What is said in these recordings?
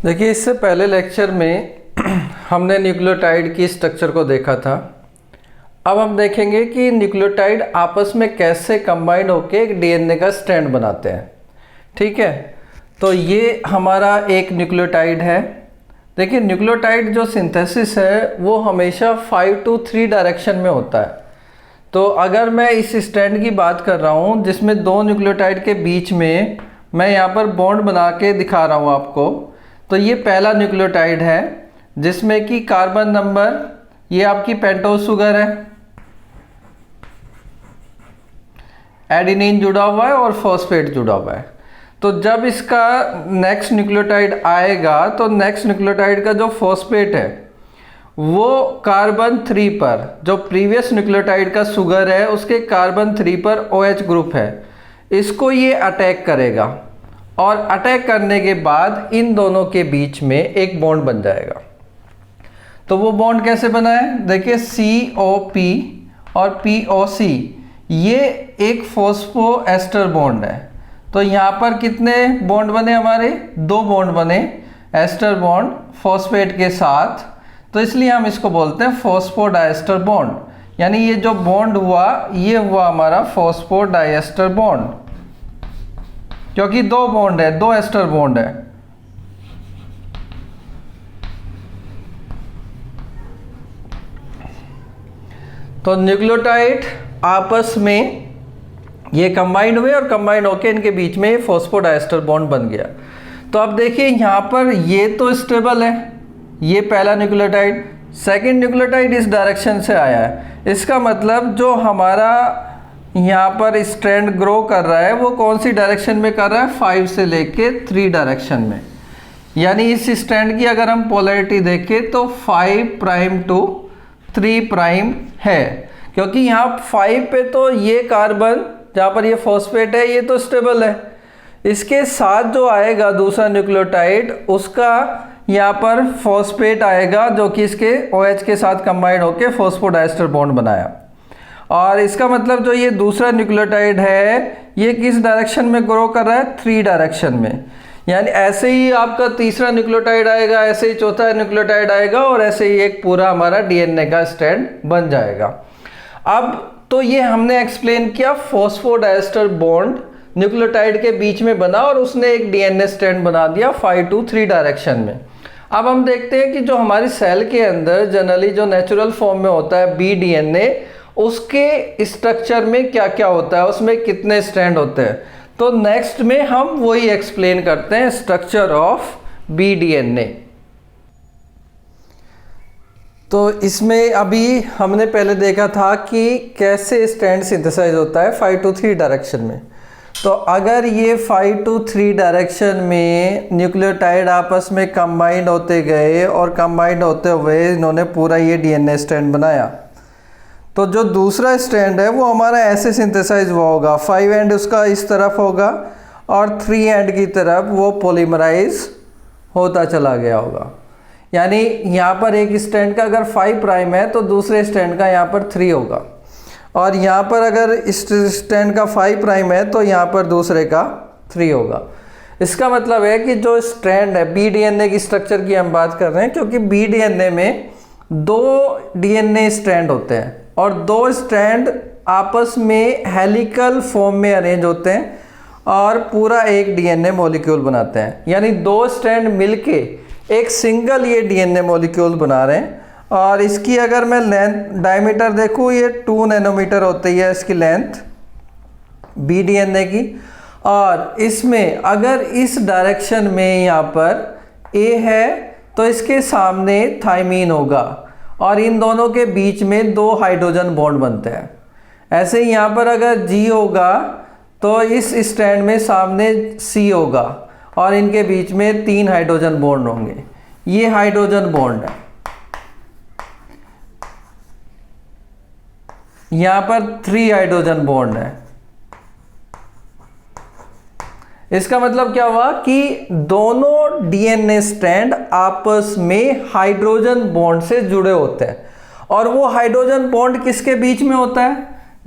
देखिए, इससे पहले लेक्चर में हमने न्यूक्लियोटाइड की स्ट्रक्चर को देखा था। अब हम देखेंगे कि न्यूक्लियोटाइड आपस में कैसे कंबाइन होकर एक डीएनए का स्ट्रैंड बनाते हैं। ठीक है, तो ये हमारा एक न्यूक्लियोटाइड है। देखिए, न्यूक्लियोटाइड जो सिंथेसिस है वो हमेशा 5 to 3 डायरेक्शन में होता है। तो अगर मैं इस स्ट्रैंड की बात कर रहा हूँ जिसमें दो न्यूक्लियोटाइड के बीच में मैं यहाँ पर बॉन्ड बना के दिखा रहा हूँ आपको, तो ये पहला न्यूक्लियोटाइड है जिसमें कि कार्बन नंबर, ये आपकी पेंटोज शुगर है, एडिनिन जुड़ा हुआ है और फॉस्फेट जुड़ा हुआ है। तो जब इसका नेक्स्ट न्यूक्लियोटाइड आएगा तो नेक्स्ट न्यूक्लियोटाइड का जो फॉस्फेट है वो कार्बन 3 पर, जो प्रीवियस न्यूक्लियोटाइड का शुगर है उसके कार्बन 3 पर OH ग्रुप है, इसको ये अटैक करेगा और अटैक करने के बाद इन दोनों के बीच में एक बॉन्ड बन जाएगा। तो वो बॉन्ड कैसे बना है? देखिए, COP और POC ये एक फॉस्फोएस्टर बॉन्ड है। तो यहाँ पर कितने बॉन्ड बने हमारे? 2 बॉन्ड बने, एस्टर बॉन्ड फॉस्फेट के साथ। तो इसलिए हम इसको बोलते हैं फॉस्फोडाइएस्टर बॉन्ड। यानी ये जो बॉन्ड हुआ ये हुआ हमारा फॉस्फोडाइएस्टर बॉन्ड, क्योंकि 2 बॉन्ड है, 2 एस्टर बॉन्ड है। तो न्यूक्लियोटाइड आपस में ये कंबाइंड हुए और कंबाइंड होके इनके बीच में फॉस्फोडाइएस्टर बॉन्ड बन गया। तो अब देखिए यहाँ पर ये तो स्टेबल है, ये पहला न्यूक्लियोटाइड। सेकंड न्यूक्लियोटाइड इस डायरेक्शन से आया है, इसका मतलब जो हमारा यहाँ पर स्ट्रैंड ग्रो कर रहा है वो कौन सी डायरेक्शन में कर रहा है? 5 से लेके 3 डायरेक्शन में। यानी इस स्ट्रैंड की अगर हम पोलैरिटी देखें तो 5 प्राइम टू 3 प्राइम है, क्योंकि यहाँ 5 पे तो ये कार्बन जहाँ पर ये फॉस्फेट है ये तो स्टेबल है। इसके साथ जो आएगा दूसरा न्यूक्लियोटाइड उसका यहाँ पर फॉस्फेट आएगा जो कि इसके OH के साथ कंबाइन होकर फॉस्फोडाइएस्टर बॉन्ड बनाया। और इसका मतलब जो ये दूसरा न्यूक्लियोटाइड है ये किस डायरेक्शन में ग्रो कर रहा है? 3 डायरेक्शन में। यानी ऐसे ही आपका तीसरा न्यूक्लियोटाइड आएगा, ऐसे ही चौथा न्यूक्लियोटाइड आएगा और ऐसे ही एक पूरा हमारा डीएनए का स्ट्रैंड बन जाएगा। अब तो ये हमने एक्सप्लेन किया, फॉस्फोडाइएस्टर बॉन्ड न्यूक्लियोटाइड के बीच में बना और उसने एक डीएनए स्ट्रैंड बना दिया 5 to 3 डायरेक्शन में। अब हम देखते हैं कि जो हमारी सेल के अंदर जनरली जो नेचुरल फॉर्म में होता है BDNA, उसके स्ट्रक्चर में क्या क्या होता है, उसमें कितने स्ट्रैंड होते हैं। तो नेक्स्ट में हम वही एक्सप्लेन करते हैं, स्ट्रक्चर ऑफ BDNA। तो इसमें अभी हमने पहले देखा था कि कैसे स्ट्रैंड सिंथेसाइज होता है 5 to 3 डायरेक्शन में। तो अगर ये 5 to 3 डायरेक्शन में न्यूक्लियोटाइड आपस में कंबाइंड होते गए और कंबाइंड होते हुए इन्होंने पूरा ये डीएनए स्ट्रैंड बनाया, तो जो दूसरा स्ट्रैंड है वो हमारा ऐसे सिंथेसाइज हुआ होगा, 5 एंड उसका इस तरफ होगा और 3 एंड की तरफ वो पॉलीमराइज होता चला गया होगा। यानी यहाँ पर एक स्ट्रैंड का अगर 5 प्राइम है तो दूसरे स्ट्रैंड का यहाँ पर 3 होगा, और यहाँ पर अगर इस स्ट्रैंड का 5 प्राइम है तो यहाँ पर दूसरे का 3 होगा। इसका मतलब है कि जो स्ट्रैंड है, BDNA की स्ट्रक्चर की हम बात कर रहे हैं, क्योंकि BDNA में 2 DNA स्ट्रैंड होते हैं और 2 स्ट्रैंड आपस में हेलिकल फॉर्म में अरेंज होते हैं और पूरा एक डीएनए मॉलिक्यूल बनाते हैं। यानी 2 स्ट्रैंड मिलके एक सिंगल ये डीएनए मॉलिक्यूल बना रहे हैं। और इसकी अगर मैं लेंथ डायमीटर देखूँ, ये 2 नैनोमीटर होती है इसकी लेंथ BDNA की। और इसमें अगर इस डायरेक्शन में यहाँ पर A है तो इसके सामने थाइमीन होगा और इन दोनों के बीच में 2 हाइड्रोजन बॉन्ड बनते हैं। ऐसे ही यहाँ पर अगर G होगा तो इस स्ट्रैंड में सामने C होगा और इनके बीच में 3 हाइड्रोजन बॉन्ड होंगे। ये हाइड्रोजन बॉन्ड है, यहाँ पर 3 हाइड्रोजन बॉन्ड है। इसका मतलब क्या हुआ कि दोनों डीएनए स्ट्रैंड आपस में हाइड्रोजन बॉन्ड से जुड़े होते हैं। और वो हाइड्रोजन बॉन्ड किसके बीच में होता है?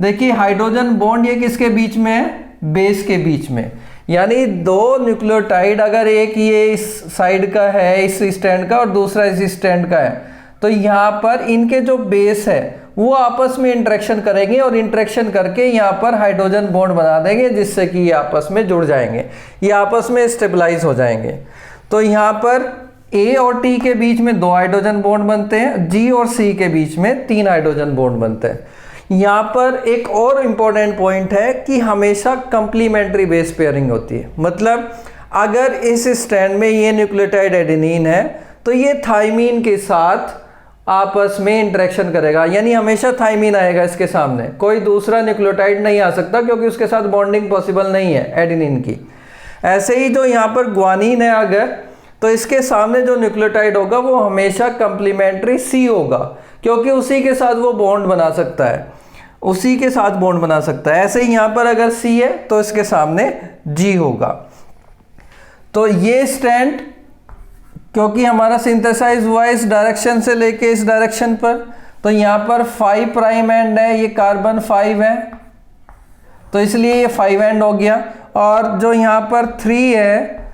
देखिए, हाइड्रोजन बॉन्ड ये किसके बीच में है? बेस के बीच में। यानी दो न्यूक्लियोटाइड अगर एक ये इस साइड का है इस स्टैंड का और दूसरा इस स्टैंड का है, तो यहाँ पर इनके जो बेस है वो आपस में इंटरेक्शन करेंगे और इंटरेक्शन करके यहाँ पर हाइड्रोजन बॉन्ड बना देंगे, जिससे कि ये आपस में जुड़ जाएंगे, ये आपस में स्टेबलाइज हो जाएंगे। तो यहाँ पर A और T के बीच में 2 हाइड्रोजन बॉन्ड बनते हैं, G और C के बीच में 3 हाइड्रोजन बॉन्ड बनते हैं। यहाँ पर एक और इम्पॉर्टेंट पॉइंट है कि हमेशा कंप्लीमेंट्री बेस पेयरिंग होती है। मतलब अगर इस स्टैंड में ये न्यूक्लियोटाइड एडेनिन है तो ये थाइमीन के साथ आपस में इंटरेक्शन करेगा, यानी हमेशा थाइमीन आएगा इसके सामने, कोई दूसरा न्यूक्लियोटाइड नहीं आ सकता क्योंकि उसके साथ बॉन्डिंग पॉसिबल नहीं है एडेनिन की। ऐसे ही जो यहाँ पर ग्वानिन है अगर, तो इसके सामने जो न्यूक्लियोटाइड होगा वो हमेशा कंप्लीमेंट्री सी होगा, क्योंकि उसी के साथ वो बॉन्ड बना सकता है, उसी के साथ बॉन्ड बना सकता है। ऐसे ही यहाँ पर अगर सी है तो इसके सामने जी होगा। तो ये स्टैंड क्योंकि हमारा सिंथेसाइज हुआ इस डायरेक्शन से लेके इस डायरेक्शन पर, तो यहाँ पर 5 प्राइम एंड है, ये कार्बन 5 है तो इसलिए ये 5 एंड हो गया, और जो यहाँ पर 3 है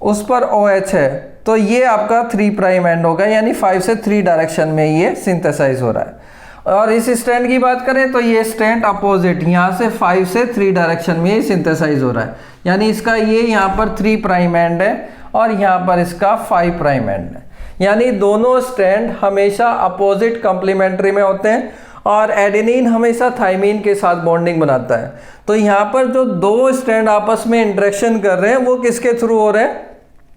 उस पर OH है तो ये आपका 3 प्राइम एंड होगा, यानी 5 से 3 डायरेक्शन में ये सिंथेसाइज हो रहा है। और इस स्टैंड की बात करें तो ये स्टैंड अपोजिट, यहाँ से 5 से 3 डायरेक्शन में ये सिंथेसाइज हो रहा है, यानी इसका ये यहाँ पर 3 प्राइम एंड है और यहाँ पर इसका 5 प्राइम एंड है। यानी दोनों स्टैंड हमेशा अपोजिट कंप्लीमेंट्री में होते हैं और एडेनिन हमेशा थाइमीन के साथ बॉन्डिंग बनाता है। तो यहाँ पर जो दो स्टैंड आपस में इंटरेक्शन कर रहे हैं वो किसके थ्रू हो रहे हैं,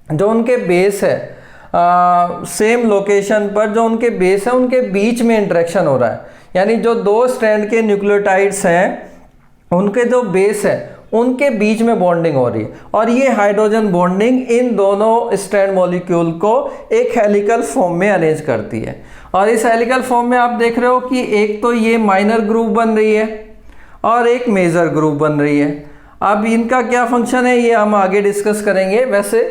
जो उनके बेस है सेम लोकेशन पर, जो उनके बेस है उनके बीच में इंटरेक्शन हो रहा है। यानी जो दो स्टैंड के न्यूक्लियोटाइड्स हैं उनके जो बेस है उनके बीच में बॉन्डिंग हो रही है, और ये हाइड्रोजन बॉन्डिंग इन दोनों स्टैंड मॉलिक्यूल को एक हेलिकल फॉर्म में अरेंज करती है। और इस हेलिकल फॉर्म में आप देख रहे हो कि एक तो ये माइनर ग्रुप बन रही है और एक मेजर ग्रुप बन रही है। अब इनका क्या फंक्शन है ये हम आगे डिस्कस करेंगे। वैसे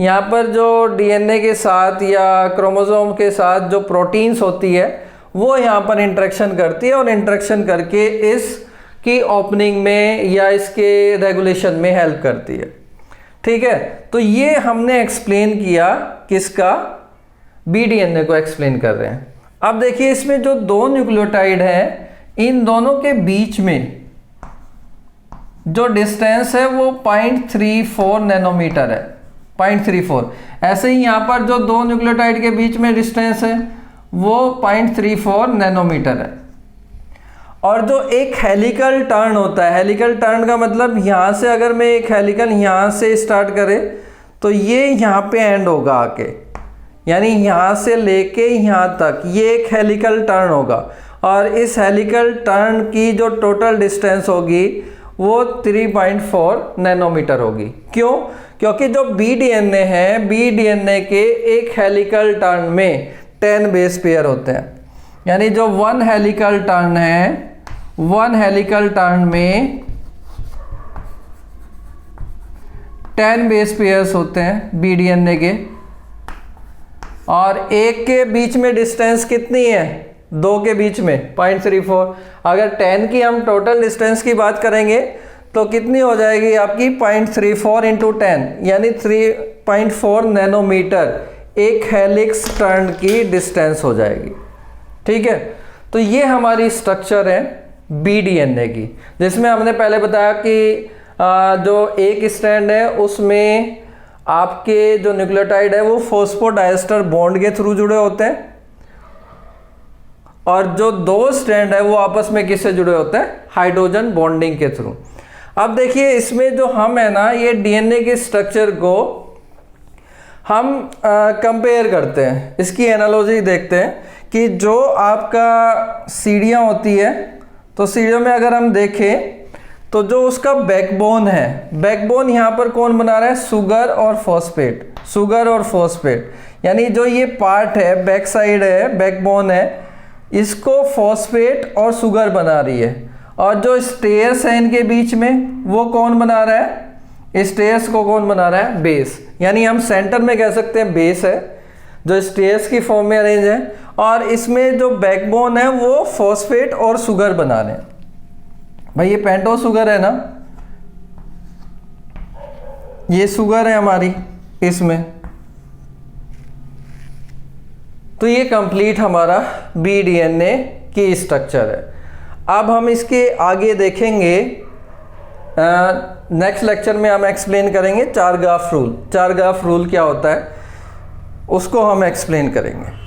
यहाँ पर जो DNA के साथ या क्रोमोसोम के साथ जो प्रोटीन्स होती है वो यहाँ पर इंटरेक्शन करती है और इंटरेक्शन करके इस की ओपनिंग में या इसके रेगुलेशन में हेल्प करती है। ठीक है, तो ये हमने एक्सप्लेन किया, किसका, BDNA को एक्सप्लेन कर रहे हैं। अब देखिए इसमें जो दो न्यूक्लियोटाइड हैं इन दोनों के बीच में जो डिस्टेंस है वो 0.34 नैनोमीटर है, 0.34। ऐसे ही यहाँ पर जो दो न्यूक्लियोटाइड के बीच में डिस्टेंस है वो 0.34 नैनोमीटर है। और जो एक हेलिकल टर्न होता है, हेलिकल टर्न का मतलब यहाँ से अगर मैं एक हेलिकल यहाँ से स्टार्ट करे तो ये यहाँ पे एंड होगा आके, यानी यहाँ से लेके यहाँ तक ये एक हेलिकल टर्न होगा, और इस हेलिकल टर्न की जो टोटल डिस्टेंस होगी वो 3.4 नैनोमीटर होगी। क्यों? क्योंकि जो BDNA है, BDNA के एक हेलिकल टर्न में 10 बेस पेयर होते हैं, यानी जो 1 हेलिकल टर्न है 1 हेलिकल टर्न में 10 बेस पेयर्स होते हैं BDNA के, और एक के बीच में डिस्टेंस कितनी है, 2 के बीच में 0.34। अगर 10 की हम टोटल डिस्टेंस की बात करेंगे तो कितनी हो जाएगी आपकी 0.34 इंटू 10, यानी 3.4 नैनोमीटर एक हेलिक्स टर्न की डिस्टेंस हो जाएगी। ठीक है, तो ये हमारी स्ट्रक्चर है BDNA की, जिसमें हमने पहले बताया कि जो एक स्टैंड है उसमें आपके जो न्यूक्लियोटाइड है वो फॉस्फोडाइस्टर बॉन्ड के थ्रू जुड़े होते हैं, और जो दो स्टैंड है वो आपस में किससे जुड़े होते हैं, हाइड्रोजन बॉन्डिंग के थ्रू। अब देखिए इसमें जो हम है ना, ये DNA के स्ट्रक्चर को हम कंपेयर करते हैं, इसकी एनालॉजी देखते हैं कि जो आपका सीढ़ियाँ होती है, तो सीढ़ियों में अगर हम देखें तो जो उसका बैकबोन है, बैकबोन यहाँ पर कौन बना रहा है, शुगर और फॉस्फेट, शुगर और फॉस्फेट, यानी जो ये पार्ट है बैक साइड है, बैकबोन है, इसको फॉस्फेट और शुगर बना रही है। और जो स्टेयर्स है इनके बीच में वो कौन बना रहा है, स्टेयर्स को कौन बना रहा है, बेस, यानी हम सेंटर में कह सकते हैं बेस है जो स्टेयर्स की फॉर्म में अरेंज है, और इसमें जो बैकबोन है वो फॉस्फेट और शुगर बना रहे हैं। भाई ये पेंटोस शुगर है ना, ये शुगर है हमारी इसमें। तो ये कंप्लीट हमारा BDNA की स्ट्रक्चर है। अब हम इसके आगे देखेंगे, नेक्स्ट लेक्चर में हम एक्सप्लेन करेंगे चार ग्राफ रूल। चार ग्राफ रूल क्या होता है उसको हम एक्सप्लेन करेंगे।